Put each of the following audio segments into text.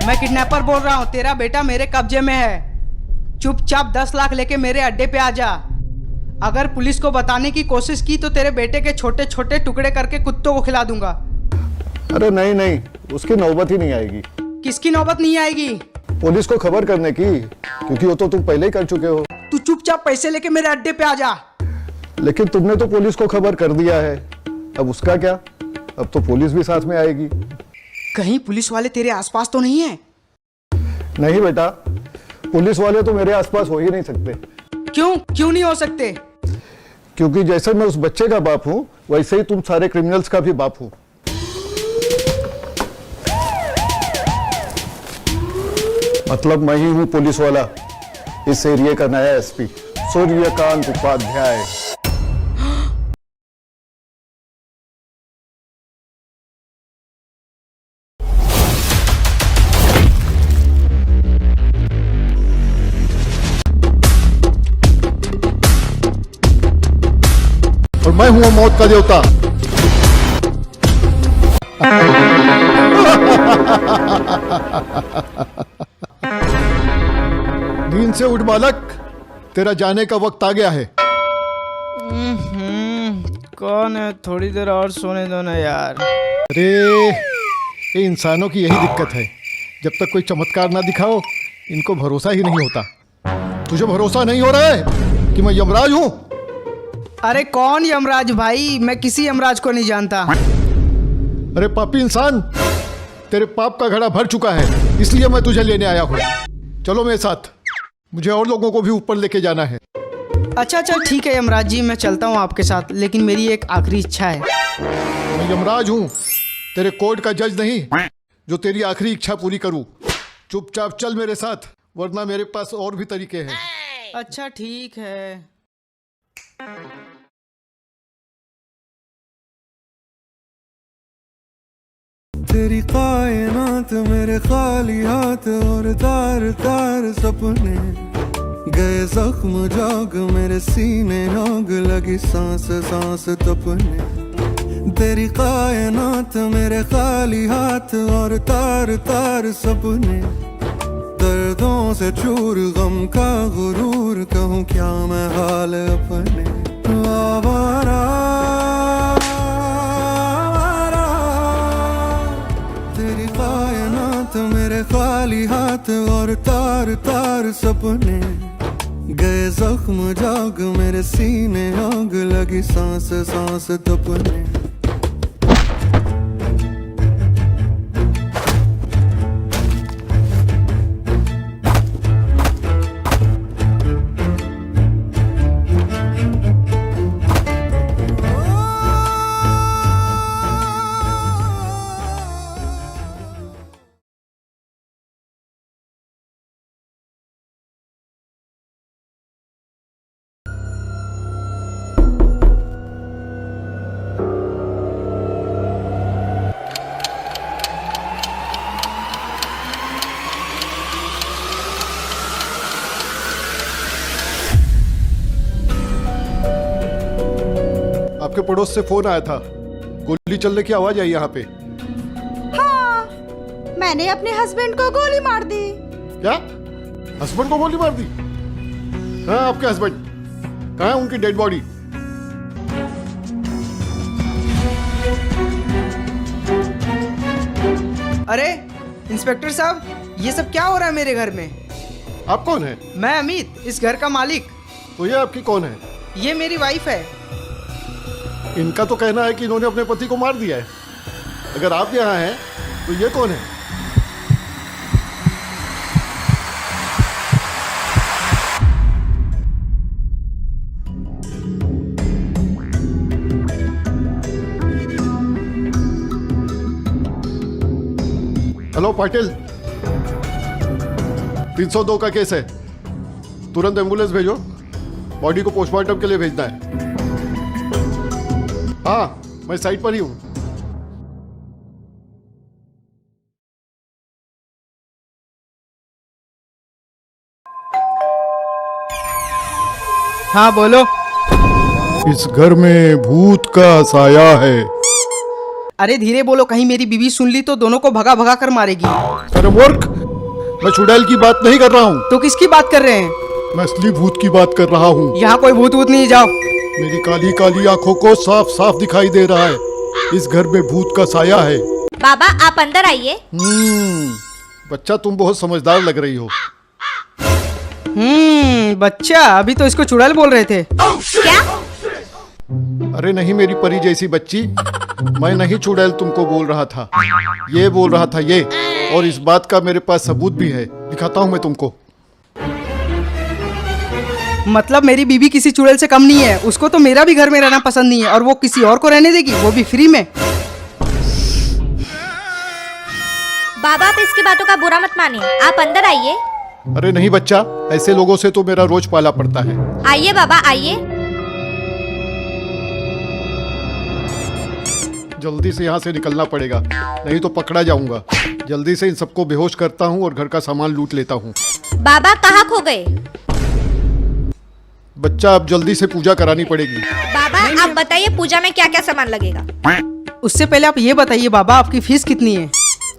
मैं किडनैपर बोल रहा हूँ। तेरा बेटा मेरे कब्जे में है। चुपचाप 10 लाख लेके मेरे अड्डे पे आ जा। अगर पुलिस को बताने की कोशिश की तो तेरे बेटे के छोटे छोटे टुकड़े करके कुत्तों को खिला दूंगा। अरे नहीं नहीं, उसकी नौबत ही नहीं आएगी। किसकी नौबत नहीं आएगी? पुलिस को खबर करने की, क्योंकि वो तो तुम पहले ही कर चुके हो। तू चुपचाप पैसे लेके मेरे अड्डे पे आ जा। लेकिन तुमने तो पुलिस को खबर कर दिया है, अब उसका क्या? अब तो पुलिस भी साथ में आएगी। कहीं पुलिस वाले तेरे आसपास तो नहीं है? नहीं बेटा, पुलिस वाले तो मेरे आसपास हो ही नहीं सकते। क्यों नहीं हो सकते? क्योंकि जैसे मैं उस बच्चे का बाप हूँ, वैसे ही तुम सारे क्रिमिनल्स का भी बाप हो। मतलब मैं ही हूँ पुलिस वाला, इस एरिया का नया एसपी सूर्यकांत उपाध्याय। और मैं हूं मौत का देवता। नींद से उठ बालक, तेरा जाने का वक्त आ गया है। कौन है? थोड़ी देर और सोने दो ना यार। अरे ये इंसानों की यही दिक्कत है, जब तक कोई चमत्कार ना दिखाओ इनको भरोसा ही नहीं होता। तुझे भरोसा नहीं हो रहा है कि मैं यमराज हूं? अरे कौन यमराज भाई? मैं किसी यमराज को नहीं जानता। अरे पापी इंसान, तेरे पाप का घड़ा भर चुका है, इसलिए मैं तुझे लेने आया हूँ। चलो मेरे साथ, मुझे और लोगों को भी ऊपर लेके जाना है। अच्छा चल ठीक है यमराज जी, मैं चलता हूँ आपके साथ, लेकिन मेरी एक आखिरी इच्छा है। मैं यमराज हूँ, तेरे कोर्ट का जज नहीं, जो तेरी आखिरी इच्छा पूरी करूँ। चुपचाप चल मेरे साथ, वरना मेरे पास और भी तरीके हैं। अच्छा ठीक है। तेरी कायनात मेरे खाली हाथ और तार तार सपने गए जख्म जाग मेरे सीने आग लगी सांस सांस तपने। तेरी कायनात मेरे खाली हाथ और तार तार सपने दर्दों से चूर गम का गुरूर कहूँ क्या मैं हाल अपने। आवारा मेरे खाली हाथ और तार तार सपने गए जख्म जाग मेरे सीने आग लगी सांस सांस तपने। आपके पड़ोस से फोन आया था, गोली चलने की आवाज आई यहाँ पे। हाँ, मैंने अपने हस्बैंड को गोली मार दी। क्या? हस्बैंड को गोली मार दी? हाँ, आपके हस्बैंड कहाँ है? उनकी डेड बॉडी? अरे इंस्पेक्टर साहब, ये सब क्या हो रहा है मेरे घर में? आप कौन है? मैं अमित, इस घर का मालिक। तो ये आपकी कौन है? ये मेरी वाइफ है। इनका तो कहना है कि इन्होंने अपने पति को मार दिया है। अगर आप यहाँ हैं तो ये कौन है? हेलो पाटिल, 302 का केस है, तुरंत एम्बुलेंस भेजो, बॉडी को पोस्टमार्टम के लिए भेजना है। हाँ, मैं साइट पर ही हूँ। हाँ बोलो। इस घर में भूत का साया है। अरे धीरे बोलो, कहीं मेरी बीवी सुन ली तो दोनों को भगा भगा कर मारेगी। अरे मूर्ख, मैं चुड़ैल की बात नहीं कर रहा हूँ, तो किसकी बात कर रहे हैं? मैं असली भूत की बात कर रहा हूँ। यहाँ कोई भूत वूत नहीं, जाओ। मेरी काली काली आंखों को साफ साफ दिखाई दे रहा है, इस घर में भूत का साया है। बाबा आप अंदर आइए। बच्चा तुम बहुत समझदार लग रही हो। बच्चा, अभी तो इसको चुड़ैल बोल रहे थे। क्या? अरे नहीं मेरी परी जैसी बच्ची, मैं नहीं चुड़ैल तुमको बोल रहा था, ये बोल रहा था ये। और इस बात का मेरे पास सबूत भी है, दिखाता हूँ मैं तुमको। मतलब मेरी बीवी किसी चुड़ैल से कम नहीं है। उसको तो मेरा भी घर में रहना पसंद नहीं है, और वो किसी और को रहने देगी, वो भी फ्री में। बाबा आप इसकी बातों का बुरा मत मानिए, आप अंदर आइए। अरे नहीं बच्चा, ऐसे लोगों से तो मेरा रोज पाला पड़ता है। आइए बाबा आइए। जल्दी से यहाँ से निकलना पड़ेगा, नहीं तो पकड़ा जाऊंगा। जल्दी से इन सबको बेहोश करता हूँ और घर का सामान लूट लेता हूँ। बाबा कहाँ खो गए? बच्चा अब जल्दी से पूजा करानी पड़ेगी। बाबा आप बताइए पूजा में क्या क्या सामान लगेगा? उससे पहले आप ये बताइए बाबा, आपकी फीस कितनी है?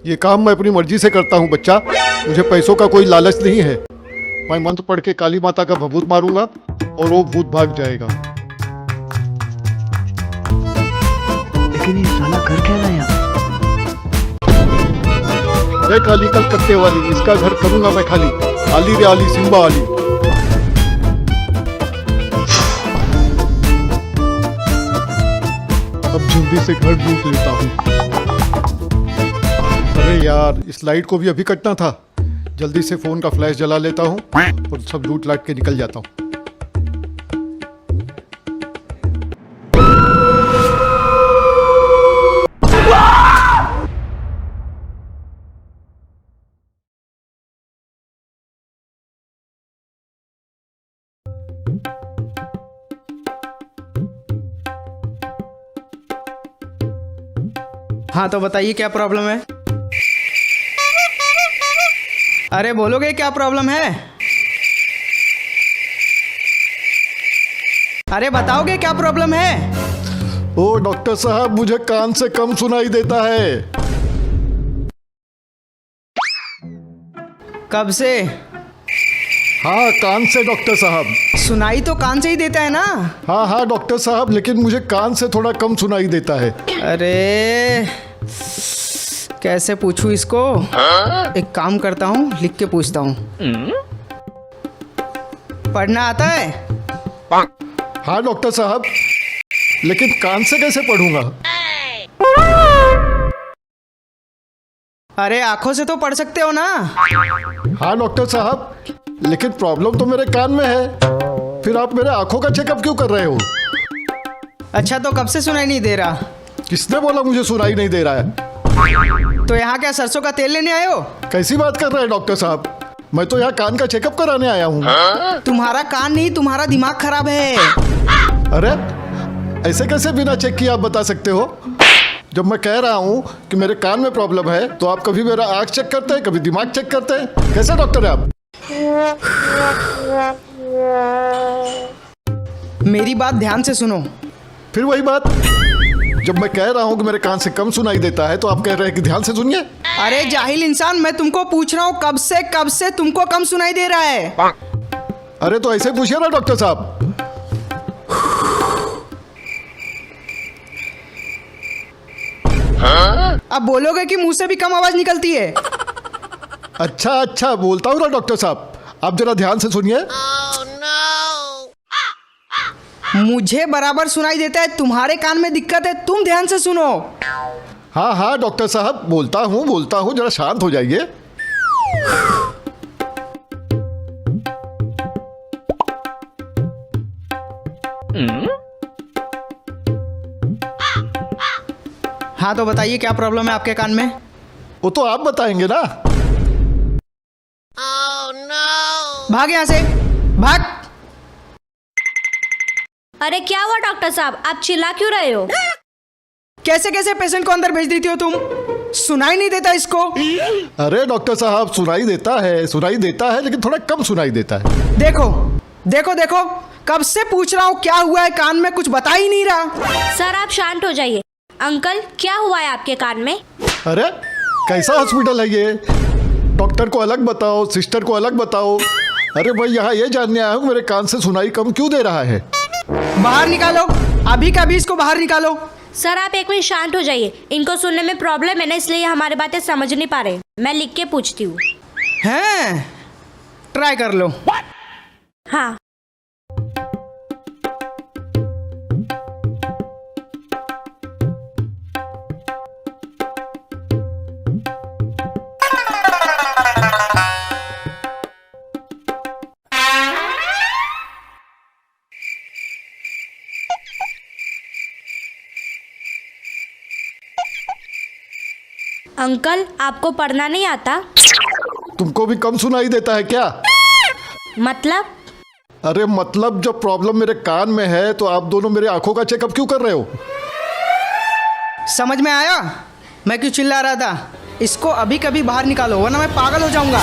ये काम मैं अपनी मर्जी से करता हूँ बच्चा, मुझे पैसों का कोई लालच नहीं है। मैं मंत्र पढ़ के काली माता का भभूत मारूंगा और वो भूत भाग जाएगा। लेकिन ये साला घर क्या लाया? अरे काली कलकत्ते वाली, इसका घर करूंगा मैं खाली। आली रे आली, सिम्बा आली। अब जल्दी से घर लूट लेता हूँ। अरे यार, इस लाइट को भी अभी कटना था। जल्दी से फोन का फ्लैश जला लेता हूँ और सब लूट लाट के निकल जाता हूँ। हाँ तो बताइए क्या प्रॉब्लम है? अरे बोलोगे क्या प्रॉब्लम है? अरे बताओगे क्या प्रॉब्लम है? ओ डॉक्टर साहब, मुझे कान से कम सुनाई देता है। कब से? हाँ कान से डॉक्टर साहब। सुनाई तो कान से ही देता है ना? हाँ हाँ डॉक्टर साहब, लेकिन मुझे कान से थोड़ा कम सुनाई देता है। अरे कैसे पूछूं इसको? एक काम करता हूँ, लिख के पूछता हूँ। पढ़ना आता है? हाँ डॉक्टर साहब, लेकिन कान से कैसे पढ़ूंगा? अरे आंखों से तो पढ़ सकते हो ना? हाँ डॉक्टर साहब, लेकिन प्रॉब्लम तो मेरे कान में है। फिर आप मेरे आंखों का चेकअप क्यों कर रहे हो? अच्छा तो कब से सुनाई नहीं दे रहा? किसने बोला मुझे सुनाई नहीं दे रहा है? तो यहाँ क्या सरसों का तेल लेने आए हो? कैसी बात कर रहे हैं डॉक्टर साहब? मैं तो यहाँ कान का चेकअप कराने आया हूँ। तुम्हारा कान नहीं, तुम्हारा दिमाग खराब है। अरे ऐसे कैसे बिना चेक किए आप बता सकते हो? जब मैं कह रहा हूँ कि मेरे कान में प्रॉब्लम है, तो आप कभी मेरा आँख चेक करते हैं, कभी दिमाग चेक करते हैं। कैसे डॉक्टर है आप? मेरी बात ध्यान से सुनो। फिर वही बात, जब मैं कह रहा हूँ कि मेरे कान से कम सुनाई देता है, तो आप कह रहे हैं कि ध्यान से सुनिए। अरे जाहिल इंसान, मैं तुमको पूछ रहा हूँ कब से तुमको कम सुनाई दे रहा है? अरे तो ऐसे पूछिए ना डॉक्टर साहब। अब बोलोगे कि मुंह से भी कम आवाज निकलती है? अच्छा अच्छा, बोलता हूँ ना डॉक्टर साहब, आप जरा ध्यान से सुनिए। मुझे बराबर सुनाई देता है, तुम्हारे कान में दिक्कत है, तुम ध्यान से सुनो। हाँ हाँ डॉक्टर साहब, बोलता हूँ, जरा शांत हो जाइए। हाँ तो बताइए क्या प्रॉब्लम है आपके कान में? वो तो आप बताएंगे ना। भाग यहाँ से, भाग। अरे क्या हुआ डॉक्टर साहब, आप चिल्ला क्यों रहे हो? कैसे कैसे पेशेंट को अंदर भेज देती हो तुम? सुनाई नहीं देता इसको? अरे डॉक्टर साहब, सुनाई देता है, लेकिन थोड़ा कम सुनाई देता है। देखो देखो देखो, कब से पूछ रहा हूँ क्या हुआ है, कान में कुछ बता ही नहीं रहा। सर आप शांत हो जाइए। अंकल क्या हुआ है आपके कान में? अरे कैसा हॉस्पिटल है ये? डॉक्टर को अलग बताओ, सिस्टर को अलग बताओ। अरे भाई यहाँ ये जानने आया हूँ मेरे कान से सुनाई कम क्यों दे रहा है? बाहर निकालो, अभी का अभी इसको बाहर निकालो। सर आप एक मिनट शांत हो जाइए, इनको सुनने में प्रॉब्लम है ना, इसलिए हमारी बातें समझ नहीं पा रहे। मैं लिख के पूछती हूँ। हैं, ट्राई कर लो। हाँ। अंकल आपको पढ़ना नहीं आता? तुमको भी कम सुनाई देता है क्या? मतलब? अरे मतलब जब प्रॉब्लम मेरे कान में है तो आप दोनों मेरे आंखों का चेकअप क्यों कर रहे हो? समझ में आया मैं क्यों चिल्ला रहा था? इसको अभी कभी बाहर निकालो वरना मैं पागल हो जाऊंगा।